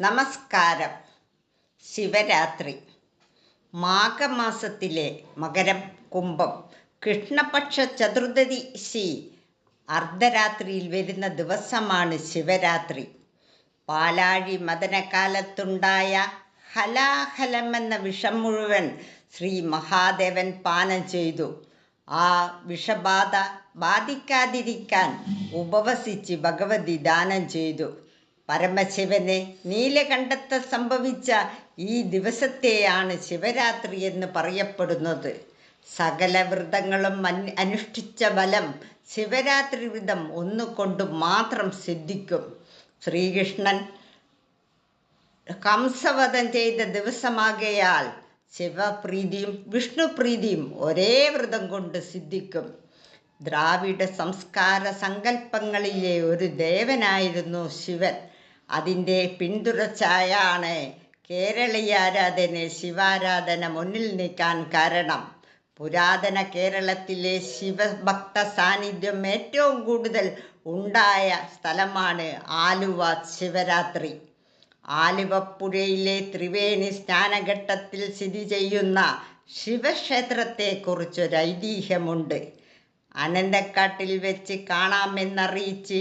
നമസ്കാരം. ശിവരാത്രി മാഘമാസത്തിലെ മകരം കുംഭം കൃഷ്ണപക്ഷ ചതുർദശി അർദ്ധരാത്രിയിൽ വരുന്ന ദിവസമാണ് ശിവരാത്രി. പാലാഴി മദനകാലത്തുണ്ടായ ഹലാഹലമെന്ന വിഷം മുഴുവൻ ശ്രീ മഹാദേവൻ പാനം ചെയ്തു. ആ വിഷബാധ ബാധിക്കാതിരിക്കാൻ ഉപവസിച്ച് ഭഗവതി ദാനം ചെയ്തു. പരമശിവന് നീലകണ്ഠത്തിൽ സംഭവിച്ച ഈ ദിവസത്തെയാണ് ശിവരാത്രി എന്ന് പറയപ്പെടുന്നത്. സകല വ്രതങ്ങളും അനുഷ്ഠിച്ച ഫലം ശിവരാത്രി വ്രതം ഒന്നുകൊണ്ട് മാത്രം സിദ്ധിക്കും. ശ്രീകൃഷ്ണൻ കംസവധം ചെയ്ത ദിവസമാകയാൽ ശിവപ്രീതിയും വിഷ്ണുപ്രീതിയും ഒരേ വ്രതം കൊണ്ട് സിദ്ധിക്കും. ദ്രാവിഡ സംസ്കാര സങ്കല്പങ്ങളിലെ ഒരു ദേവനായിരുന്നു ശിവൻ. അതിൻ്റെ പിന്തുടർച്ചയാണ് കേരളീയാരാധന ശിവാരാധന മുന്നിൽ നിൽക്കാൻ കാരണം. പുരാതന കേരളത്തിലെ ശിവഭക്ത സാന്നിധ്യം ഏറ്റവും കൂടുതൽ ഉണ്ടായ സ്ഥലമാണ് ആലുവ ശിവരാത്രി. ആലുവപ്പുഴയിലെ ത്രിവേണി സ്നാനഘട്ടത്തിൽ സ്ഥിതി ചെയ്യുന്ന ശിവക്ഷേത്രത്തെക്കുറിച്ചൊരു ഐതിഹ്യമുണ്ട്. അനന്തക്കാട്ടിൽ വെച്ച് കാണാമെന്നറിയിച്ച്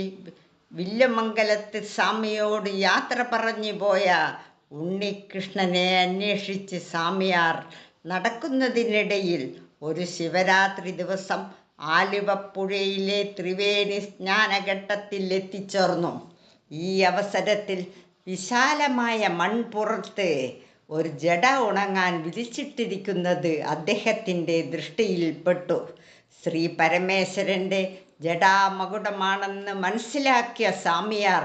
വില്യമംഗലത്ത് സ്വാമിയോട് യാത്ര പറഞ്ഞു പോയ ഉണ്ണികൃഷ്ണനെ അന്വേഷിച്ച് സ്വാമിയാർ നടക്കുന്നതിനിടയിൽ ഒരു ശിവരാത്രി ദിവസം ആലുവപ്പുഴയിലെ ത്രിവേണി സ്നാനഘട്ടത്തിൽ എത്തിച്ചേർന്നു. ഈ അവസരത്തിൽ വിശാലമായ മൺപുറത്ത് ഒരു ജട ഉണങ്ങാൻ വിരിച്ചിട്ടിരിക്കുന്നത് അദ്ദേഹത്തിൻ്റെ ദൃഷ്ടിയിൽപ്പെട്ടു. ശ്രീ പരമേശ്വരൻ്റെ ജടാമകുടമാണെന്ന് മനസ്സിലാക്കിയ സ്വാമിയാർ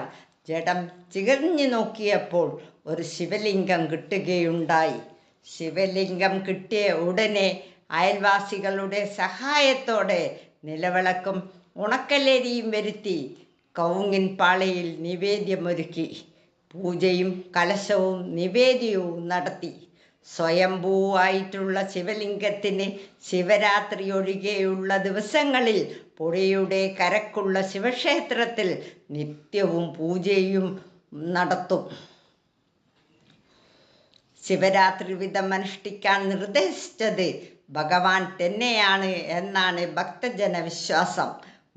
ജഡം ചികഞ്ഞു നോക്കിയപ്പോൾ ഒരു ശിവലിംഗം കിട്ടുകയുണ്ടായി. ശിവലിംഗം കിട്ടിയ ഉടനെ അയൽവാസികളുടെ സഹായത്തോടെ നിലവിളക്കും ഉണക്കലരിയും വരുത്തി കവുങ്ങിൻ പാളയിൽ നിവേദ്യമൊരുക്കി. പൂജയും കലശവും നിവേദ്യവും നടത്തി. സ്വയംഭൂവായിട്ടുള്ള ശിവലിംഗത്തിന് ശിവരാത്രി ഒഴികെയുള്ള ദിവസങ്ങളിൽ പുഴയുടെ കരക്കുള്ള ശിവക്ഷേത്രത്തിൽ നിത്യവും പൂജയും നടത്തും. ശിവരാത്രി വ്രതം അനുഷ്ഠിക്കാൻ നിർദ്ദേശിച്ചത് ഭഗവാൻ തന്നെയാണ് എന്നാണ് ഭക്തജന വിശ്വാസം.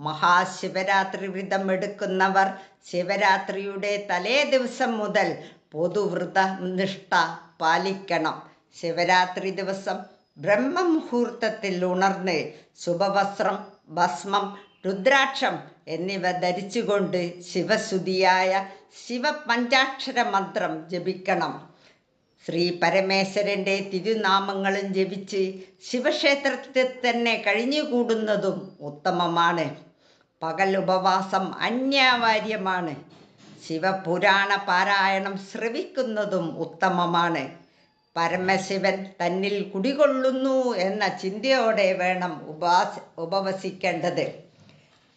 മഹാശിവരാത്രി വ്രതം എടുക്കുന്നവർ ശിവരാത്രിയുടെ തലേ ദിവസം മുതൽ പൊതുവ്രത നിഷ്ഠ പാലിക്കണം. ശിവരാത്രി ദിവസം ബ്രഹ്മമുഹൂർത്തത്തിൽ ഉണർന്ന് ശുഭവസ്ത്രം, ഭസ്മം, രുദ്രാക്ഷം എന്നിവ ധരിച്ചുകൊണ്ട് ശിവസ്തുതിയായ ശിവപഞ്ചാക്ഷര മന്ത്രം ജപിക്കണം. ശ്രീ പരമേശ്വരൻ്റെ തിരുനാമങ്ങളും ജപിച്ച് ശിവക്ഷേത്രത്തിൽ തന്നെ കഴിഞ്ഞുകൂടുന്നതും ഉത്തമമാണ്. പകൽ ഉപവാസം അനിവാര്യമാണ്. ശിവപുരാണ പാരായണം ശ്രവിക്കുന്നതും ഉത്തമമാണ്. പരമശിവൻ തന്നിൽ കുടികൊള്ളുന്നു എന്ന ചിന്തയോടെ വേണം ഉപവസിക്കേണ്ടത്.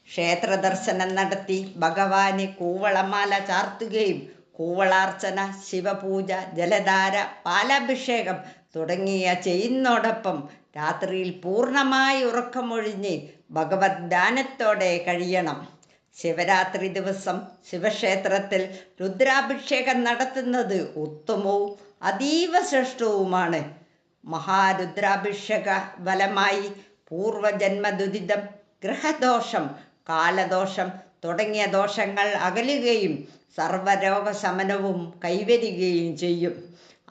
ക്ഷേത്ര ദർശനം നടത്തി ഭഗവാന് കൂവളമാല ചാർത്തുകയും കൂവളാർച്ചന, ശിവപൂജ, ജലധാര, പാലാഭിഷേകം തുടങ്ങിയ ചെയ്യുന്നതോടൊപ്പം രാത്രിയിൽ പൂർണ്ണമായി ഉറക്കമൊഴിഞ്ഞ് ഭഗവത് ധ്യാനത്തോടെ കഴിയണം. ശിവരാത്രി ദിവസം ശിവക്ഷേത്രത്തിൽ രുദ്രാഭിഷേകം നടത്തുന്നത് ഉത്തമവും അതീവ ശ്രേഷ്ഠവുമാണ്. മഹാരുദ്രാഭിഷേക ഫലമായി പൂർവജന്മ ദുരിതം, ഗ്രഹദോഷം, കാലദോഷം തുടങ്ങിയ ദോഷങ്ങൾ അകലുകയും സർവരോഗശമനവും കൈവരികയും ചെയ്യും.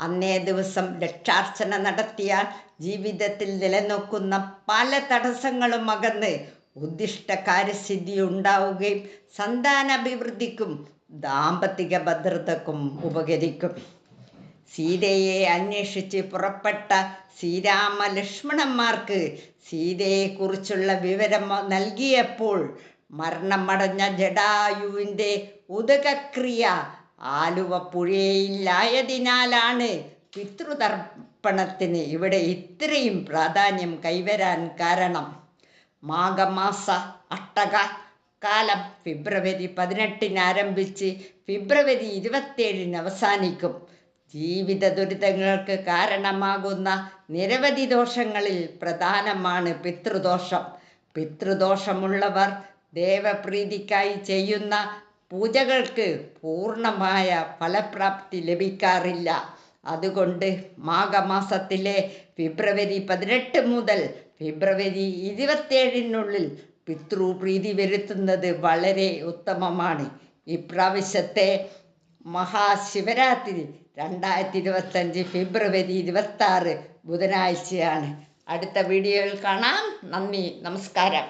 അന്നേ ദിവസം ലക്ഷാർച്ചന നടത്തിയാൽ ജീവിതത്തിൽ നിലനിൽക്കുന്ന പല തടസ്സങ്ങളും അകന്ന് ഉദ്ദിഷ്ട കാര്യസിദ്ധി ഉണ്ടാവുകയും സന്താനാഭിവൃദ്ധിക്കും ദാമ്പത്തിക ഭദ്രതക്കും ഉപകരിക്കും. സീതയെ അന്വേഷിച്ച് പുറപ്പെട്ട ശ്രീരാമ ലക്ഷ്മണന്മാർക്ക് സീതയെക്കുറിച്ചുള്ള വിവരം നൽകിയപ്പോൾ മരണമടഞ്ഞ ജടായുവിൻ്റെ ഉദകക്രിയ ആലുവപ്പുഴയിലായതിനാലാണ് പിതൃതർപ്പണത്തിന് ഇവിടെ ഇത്രയും പ്രാധാന്യം കൈവരാൻ കാരണം. മാഘമാസ അഷ്ടക കാലം ഫെബ്രുവരി 18 ആരംഭിച്ച് ഫെബ്രുവരി 27 അവസാനിക്കും. ജീവിത ദുരിതങ്ങൾക്ക് കാരണമാകുന്ന നിരവധി ദോഷങ്ങളിൽ പ്രധാനമാണ് പിതൃദോഷം. പിതൃദോഷമുള്ളവർ ദേവപ്രീതിക്കായി ചെയ്യുന്ന പൂജകൾക്ക് പൂർണ്ണമായ ഫലപ്രാപ്തി ലഭിക്കാറില്ല. അതുകൊണ്ട് മാഘമാസത്തിലെ ഫെബ്രുവരി 18 മുതൽ ഫെബ്രുവരി 27 പിതൃപ്രീതി വരുത്തുന്നത് വളരെ ഉത്തമമാണ്. ഇപ്രാവശ്യത്തെ മഹാശിവരാത്രി 2025 ഫെബ്രുവരി 26 ബുധനാഴ്ചയാണ്. അടുത്ത വീഡിയോയിൽ കാണാം. നന്ദി, നമസ്കാരം.